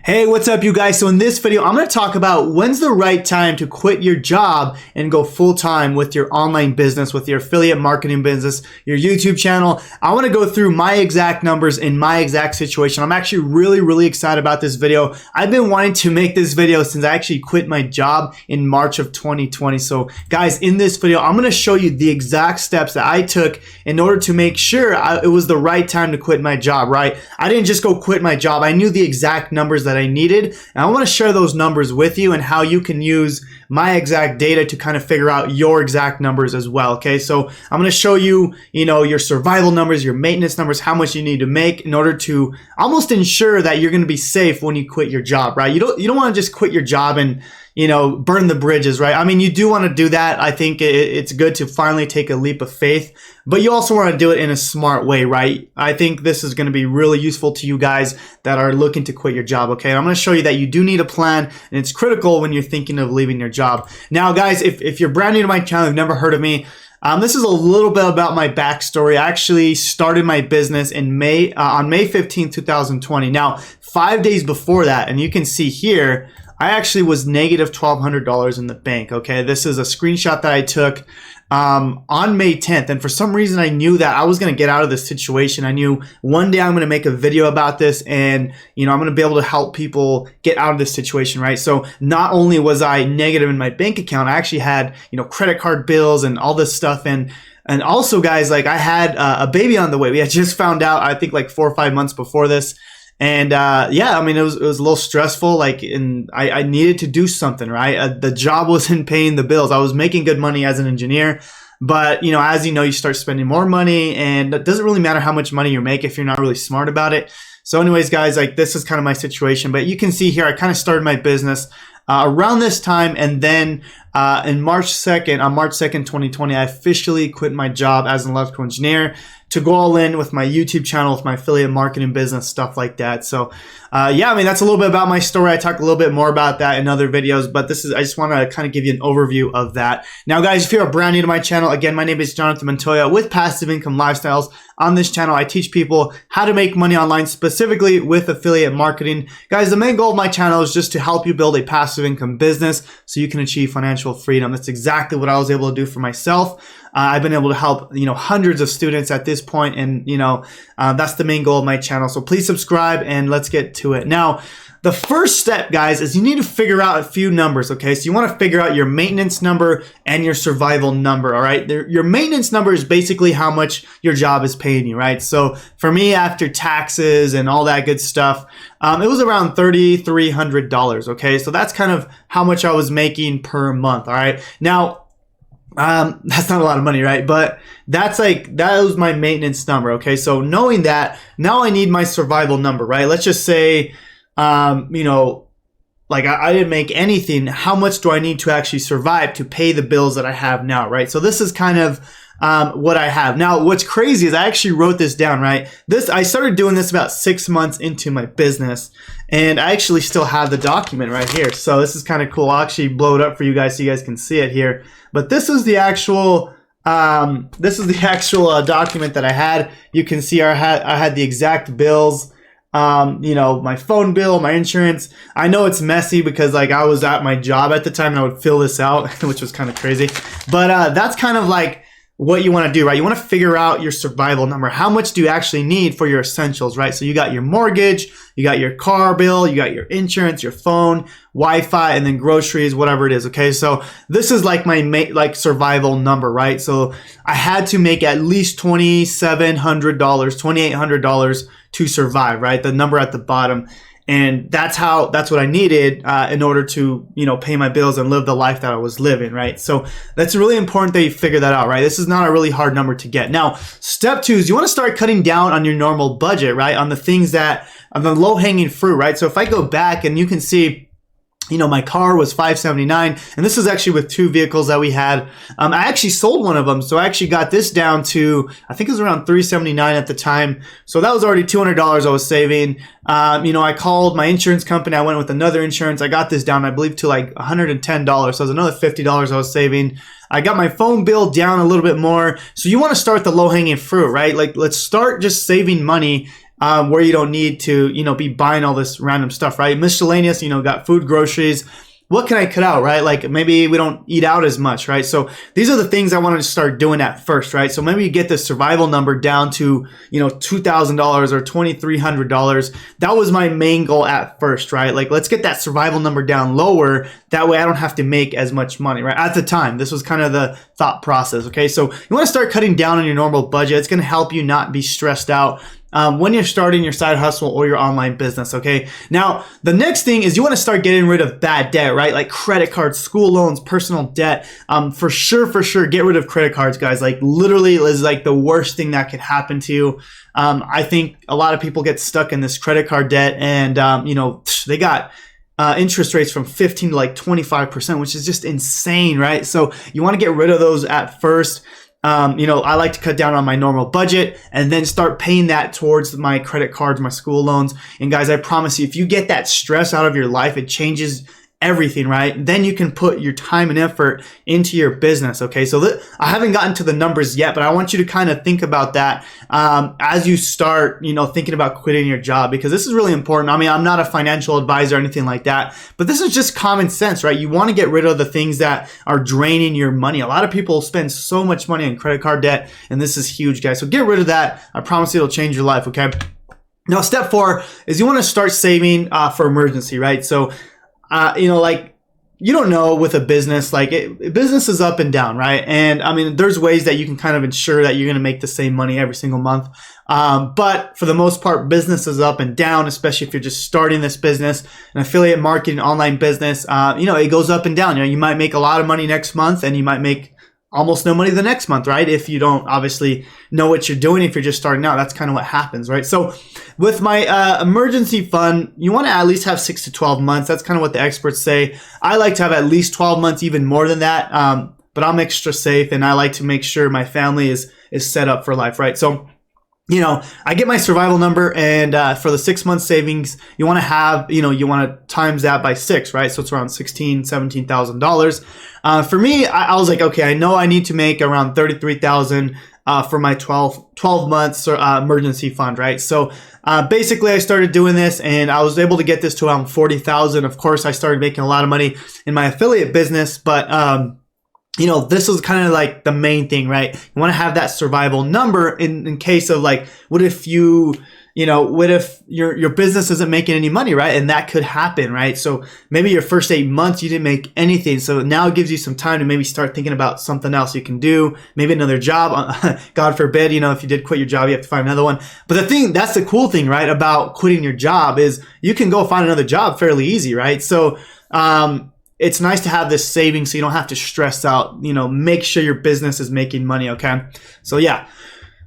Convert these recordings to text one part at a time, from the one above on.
Hey, what's up you guys? So in this video, I'm going to talk about when's the right time to quit your job and go full-time with your online business, with your affiliate marketing business, your YouTube channel. I want to go through my exact numbers in my exact situation. I'm actually really excited about this video. I've been wanting to make this video since I actually quit my job in March of 2020. So guys, in this video, I'm going to show you the exact steps that I took in order to make sure it was the right time to quit my job, right? I didn't just go quit my job. I knew the exact numbers that I needed, and I want to share those numbers with you and how you can use my exact data to kind of figure out your exact numbers as well. Okay, so I'm going to show you, your survival numbers, your maintenance numbers, how much you need to make in order to almost ensure that you're going to be safe when you quit your job, right? You don't want to just quit your job and burn the bridges, right? I mean, you do want to do that. I think it's good to finally take a leap of faith, but you also want to do it in a smart way, right? I think this is going to be really useful to you guys that are looking to quit your job, okay? And I'm going to show you that you do need a plan, and it's critical when you're thinking of leaving your job. Now, guys, if you're brand new to my channel, you've never heard of me, this is a little bit about my backstory. I actually started my business in on May 15, 2020. Now, 5 days before that, and you can see here, I actually was negative $1,200 in the bank, okay? This is a screenshot that I took on May 10th, and for some reason I knew that I was going to get out of this situation. I knew one day I'm going to make a video about this, and I'm going to be able to help people get out of this situation, right? So not only was I negative in my bank account, I actually had credit card bills and all this stuff, and also, guys, like I had a baby on the way. We had just found out, I think, like 4 or 5 months before this. And yeah, I mean, it was a little stressful, and I needed to do something, right? The job wasn't paying the bills. I was making good money as an engineer, but as you start spending more money, and it doesn't really matter how much money you make if you're not really smart about it. So anyways, guys, like this is kind of my situation, but you can see here, I kind of started my business around this time, and then on March 2nd, 2020, I officially quit my job as an electrical engineer to go all in with my YouTube channel, with my affiliate marketing business, stuff like that. So yeah, I mean, that's a little bit about my story. I talk a little bit more about that in other videos, but I just want to kind of give you an overview of that. Now, guys, if you're brand new to my channel, again, my name is Jonathan Montoya with Passive Income Lifestyles. On this channel, I teach people how to make money online, specifically with affiliate marketing. Guys, the main goal of my channel is just to help you build a passive income business so you can achieve financial freedom. That's exactly what I was able to do for myself. I've been able to help, hundreds of students at this point, and, that's the main goal of my channel. So please subscribe, and let's get to it. Now, the first step, guys, is you need to figure out a few numbers, okay? So you want to figure out your maintenance number and your survival number, all right? Your maintenance number is basically how much your job is paying you, right? So for me, after taxes and all that good stuff, it was around $3,300, okay? So that's kind of how much I was making per month, all right? Now, that's not a lot of money, right? But that was my maintenance number, okay? So knowing that, now I need my survival number, right? Let's just say, I didn't make anything. How much do I need to actually survive to pay the bills that I have now, right? So this is kind of what I have. Now, what's crazy is I actually wrote this down, right? I started doing this about 6 months into my business, and I actually still have the document right here. So this is kind of cool. I'll actually blow it up for you guys so you guys can see it here. But this is the actual document that I had. You can see I had the exact bills. My phone bill, my insurance. I know it's messy because I was at my job at the time and I would fill this out, which was kind of crazy. But that's kind of like what you want to do, right? You want to figure out your survival number. How much do you actually need for your essentials, right? So you got your mortgage, you got your car bill, you got your insurance, your phone, Wi-Fi, and then groceries, whatever it is, okay? So this is like my survival number, right? So I had to make at least $2,700, $2,800 to survive, right? The number at the bottom. And that's what I needed in order to, pay my bills and live the life that I was living, right? So that's really important that you figure that out, right? This is not a really hard number to get. Now, step 2 is you want to start cutting down on your normal budget, right? On the things on the low-hanging fruit, right? So if I go back and you can see, my car was $579, and this is actually with 2 vehicles that we had. I actually sold one of them, so I actually got this down to, I think it was around $379 at the time. So that was already $200 I was saving. I called my insurance company. I went with another insurance. I got this down, I believe, to like $110. So it was another $50 I was saving. I got my phone bill down a little bit more. So you want to start the low-hanging fruit, right? Like, let's start just saving money where you don't need to, be buying all this random stuff, right? Miscellaneous, got food, groceries. What can I cut out, right? Like maybe we don't eat out as much, right? So these are the things I wanted to start doing at first, right? So maybe you get the survival number down to, $2,000 or $2,300. That was my main goal at first, right? Like let's get that survival number down lower. That way I don't have to make as much money, right? At the time, this was kind of the thought process, okay? So you want to start cutting down on your normal budget. It's going to help you not be stressed out when you're starting your side hustle or your online business, okay? Now, the next thing is you want to start getting rid of bad debt, right? Like credit cards, school loans, personal debt. For sure, get rid of credit cards, guys. Like literally is like the worst thing that could happen to you. I think a lot of people get stuck in this credit card debt and, they got interest rates from 15 to like 25%, which is just insane, right? So you want to get rid of those at first. I like to cut down on my normal budget and then start paying that towards my credit cards, my school loans. And guys, I promise you, if you get that stress out of your life, it changes everything, right? Then you can put your time and effort into your business, okay? So I haven't gotten to the numbers yet, but I want you to kind of think about that as you start, thinking about quitting your job, because this is really important. I mean, I'm not a financial advisor or anything like that, but this is just common sense, right? You want to get rid of the things that are draining your money. A lot of people spend so much money on credit card debt, and this is huge, guys. So get rid of that. I promise you it'll change your life, okay? Now, step 4 is you want to start saving for emergency, right? So you don't know with a business, business is up and down, right? And I mean, there's ways that you can kind of ensure that you're going to make the same money every single month. But for the most part, business is up and down, especially if you're just starting this business, an affiliate marketing, online business, it goes up and down. You might make a lot of money next month and you might make almost no money the next month, right? If you don't obviously know what you're doing, if you're just starting out, that's kind of what happens, right? So with my emergency fund, you want to at least have 6 to 12 months. That's kind of what the experts say. I like to have at least 12 months, even more than that. But I'm extra safe and I like to make sure my family is set up for life, right? So I get my survival number, and for the 6 month savings, you want to have, you want to times that by 6, right? So it's around $16,000-$17,000. For me, I was like, okay, I know I need to make around $33,000 for my 12 months emergency fund, right? So basically, I started doing this, and I was able to get this to around $40,000. Of course, I started making a lot of money in my affiliate business, but this is kind of like the main thing, right? You want to have that survival number in case of like, what if your business isn't making any money, right? And that could happen, right? So maybe your first 8 months, you didn't make anything. So now it gives you some time to maybe start thinking about something else you can do, maybe another job. God forbid, if you did quit your job, you have to find another one. But that's the cool thing, right? About quitting your job is you can go find another job fairly easy, right? So, it's nice to have this savings so you don't have to stress out, make sure your business is making money, okay? So yeah.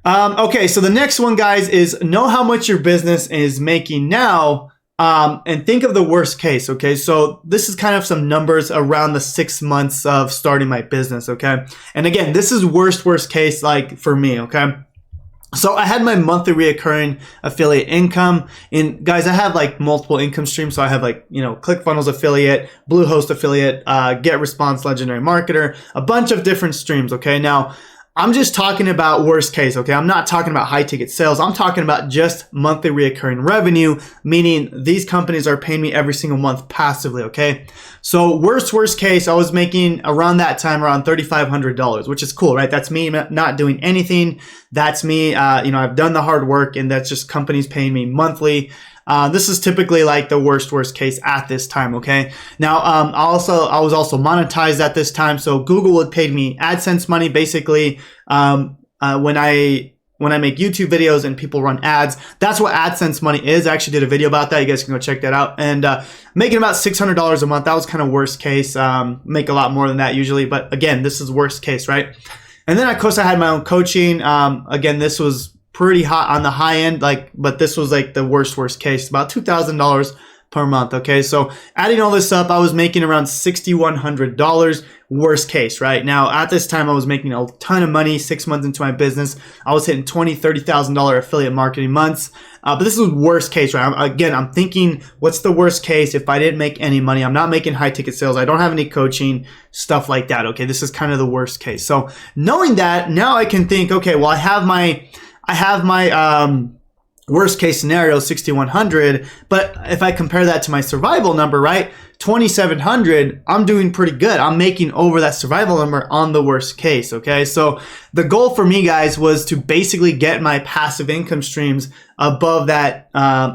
Okay, so the next one, guys, is know how much your business is making now, and think of the worst case, okay? So this is kind of some numbers around the 6 months of starting my business, okay? And again, this is worst case, like for me, okay? So I had my monthly reoccurring affiliate income, and guys, I have like multiple income streams. So I have like, ClickFunnels affiliate, Bluehost affiliate, GetResponse legendary marketer, a bunch of different streams. Okay. Now I'm just talking about worst case. Okay. I'm not talking about high ticket sales. I'm talking about just monthly reoccurring revenue, meaning these companies are paying me every single month passively. Okay. So worst case, I was making around that time around $3,500, which is cool, right? That's me not doing anything. That's me. I've done the hard work, and that's just companies paying me monthly. This is typically like the worst case at this time, okay? Now, I was also monetized at this time, so Google would pay me AdSense money, basically, when I make YouTube videos and people run ads. That's what AdSense money is. I actually did a video about that. You guys can go check that out. And making about $600 a month, that was kind of worst case. Make a lot more than that usually, but again, this is worst case, right? And then, of course, I had my own coaching. Again, this was pretty hot on the high end, but this was like the worst case, about $2,000 per month. Okay, so adding all this up, I was making around $6,100 worst case, right? Now at this time, I was making a ton of money. 6 months into my business, I was hitting $20,000-$30,000 affiliate marketing months. But this is worst case, right? I'm thinking, what's the worst case if I didn't make any money? I'm not making high ticket sales. I don't have any coaching, stuff like that. Okay, this is kind of the worst case. So knowing that, now I can think, okay, well, I have my worst case scenario, 6,100. But if I compare that to my survival number, right, 2,700, I'm doing pretty good. I'm making over that survival number on the worst case. Okay. So the goal for me, guys, was to basically get my passive income streams above that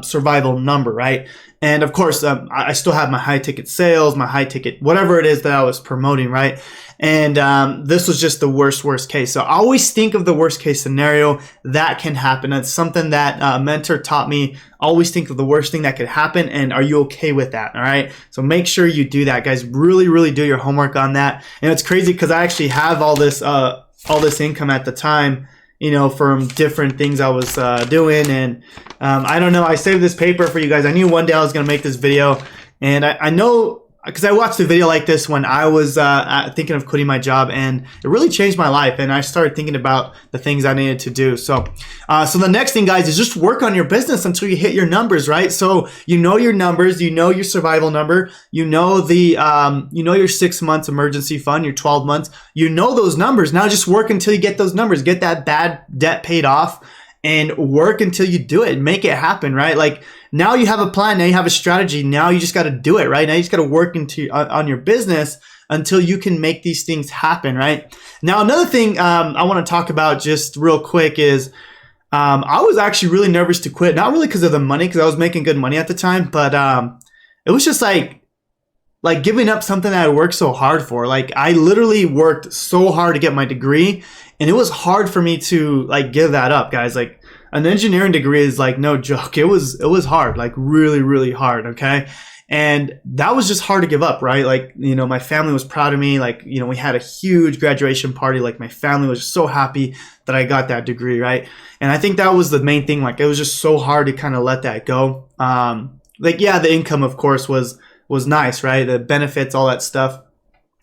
survival number, right? And of course, I still have my high ticket sales, my high ticket, whatever it is that I was promoting, right? And this was just the worst case. So I always think of the worst case scenario that can happen. That's something that a mentor taught me. Always think of the worst thing that could happen, and are you okay with that? All right. So make sure you do that, guys. Really do your homework on that. And it's crazy because I actually have all this income at the time, you know, from different things I was doing. And I don't know, I saved this paper for you guys. I knew one day I was going to make this video. And I know, because I watched a video like this when I was thinking of quitting my job, and it really changed my life. And I started thinking about the things I needed to do. So the next thing, guys, is just work on your business until you hit your numbers, right? So you know your numbers, you know your survival number, you know your 6 months emergency fund, your 12 months, you know those numbers. Now just work until you get those numbers, get that bad debt paid off, and work until you do it and make it happen, right? Like, now you have a plan, now you have a strategy, now you just got to do it, right? Now you just got to work on your business until you can make these things happen, right? Now, another thing I want to talk about just real quick is I was actually really nervous to quit, not really because of the money, because I was making good money at the time, but it was just like giving up something that I worked so hard for. Like, I literally worked so hard to get my degree, and it was hard for me to like give that up, guys. Like, an engineering degree is like no joke. It was hard, like really hard. Okay. And that was just hard to give up, right? Like, you know, my family was proud of me. Like, you know, we had a huge graduation party. Like, my family was so happy that I got that degree, right? And I think that was the main thing. Like, it was just so hard to kind of let that go. Like, yeah, the income, of course, was nice, right? The benefits, all that stuff.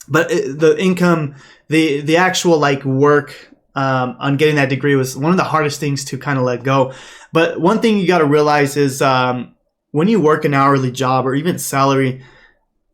But the income, the actual like work on getting that degree was one of the hardest things to kind of let go. But one thing you got to realize is when you work an hourly job or even salary,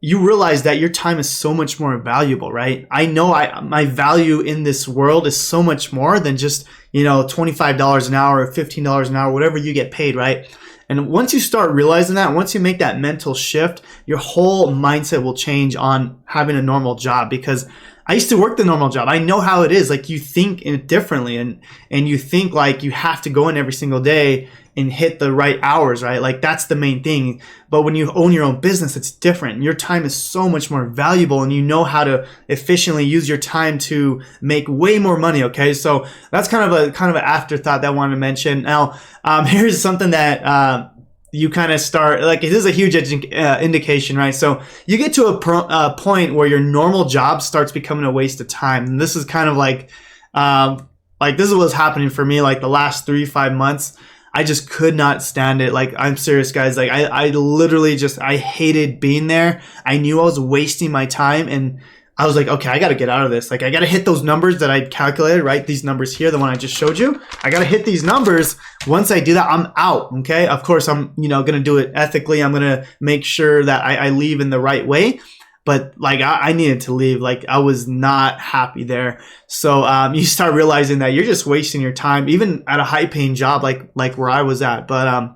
you realize that your time is so much more valuable, right? I know my value in this world is so much more than just, you know, $25 an hour or $15 an hour, whatever you get paid, right? And once you start realizing that, once you make that mental shift, your whole mindset will change on having a normal job. Because I used to work the normal job. I know how it is. Like, you think differently, and you think like you have to go in every single day and hit the right hours, right? Like, that's the main thing. But when you own your own business, it's different. Your time is so much more valuable, and you know how to efficiently use your time to make way more money. Okay, so that's kind of an afterthought that I wanted to mention. Now, here's something that you kind of start, like, this is a huge indication, right? So you get to a point where your normal job starts becoming a waste of time. And this is kind of like this is what's happening for me. Like, the last 3-5 months, I just could not stand it. Like, I'm serious, guys. Like, I literally I hated being there. I knew I was wasting my time, and I was like, okay, I got to get out of this. Like, I got to hit those numbers that I calculated, right? These numbers here, the one I just showed you. I got to hit these numbers. Once I do that, I'm out. Okay. Of course, I'm, going to do it ethically. I'm going to make sure that I leave in the right way. But like, I needed to leave. Like, I was not happy there. So, you start realizing that you're just wasting your time, even at a high paying job, like where I was at. But,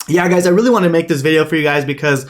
yeah, guys, I really want to make this video for you guys because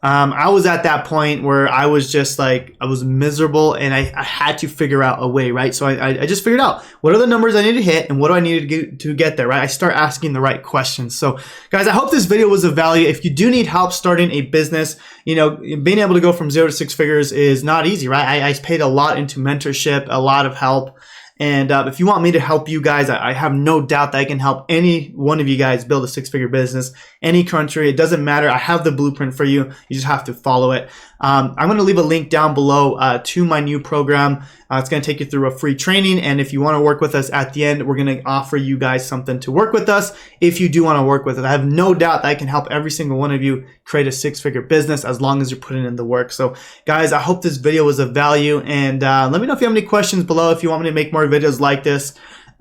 I was at that point where I was just like, I was miserable, and I had to figure out a way, right? So I just figured out what are the numbers I need to hit and what do I need to get there, right? I start asking the right questions. So guys, I hope this video was of value. If you do need help starting a business, being able to go from 0 to 6 figures is not easy, right? I paid a lot into mentorship, a lot of help. And if you want me to help you guys, I have no doubt that I can help any one of you guys build a 6-figure business, any country. It doesn't matter. I have the blueprint for you. You just have to follow it. I'm going to leave a link down below to my new program. It's going to take you through a free training. And if you want to work with us at the end, we're going to offer you guys something to work with us if you do want to work with it. I have no doubt that I can help every single one of you create a 6-figure business as long as you're putting in the work. So guys, I hope this video was of value. And let me know if you have any questions below, if you want me to make more videos like this.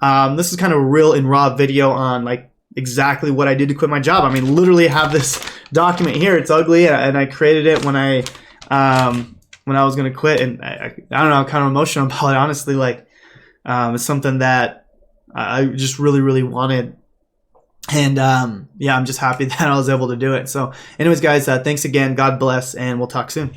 This is kind of a real and raw video on like exactly what I did to quit my job. I mean, literally have this document here. It's ugly, and I created it when I was going to quit, and I don't know, I'm kind of emotional about it, honestly. Like, it's something that I just really wanted And yeah, I'm just happy that I was able to do it. So anyways, guys, thanks again. God bless, and we'll talk soon.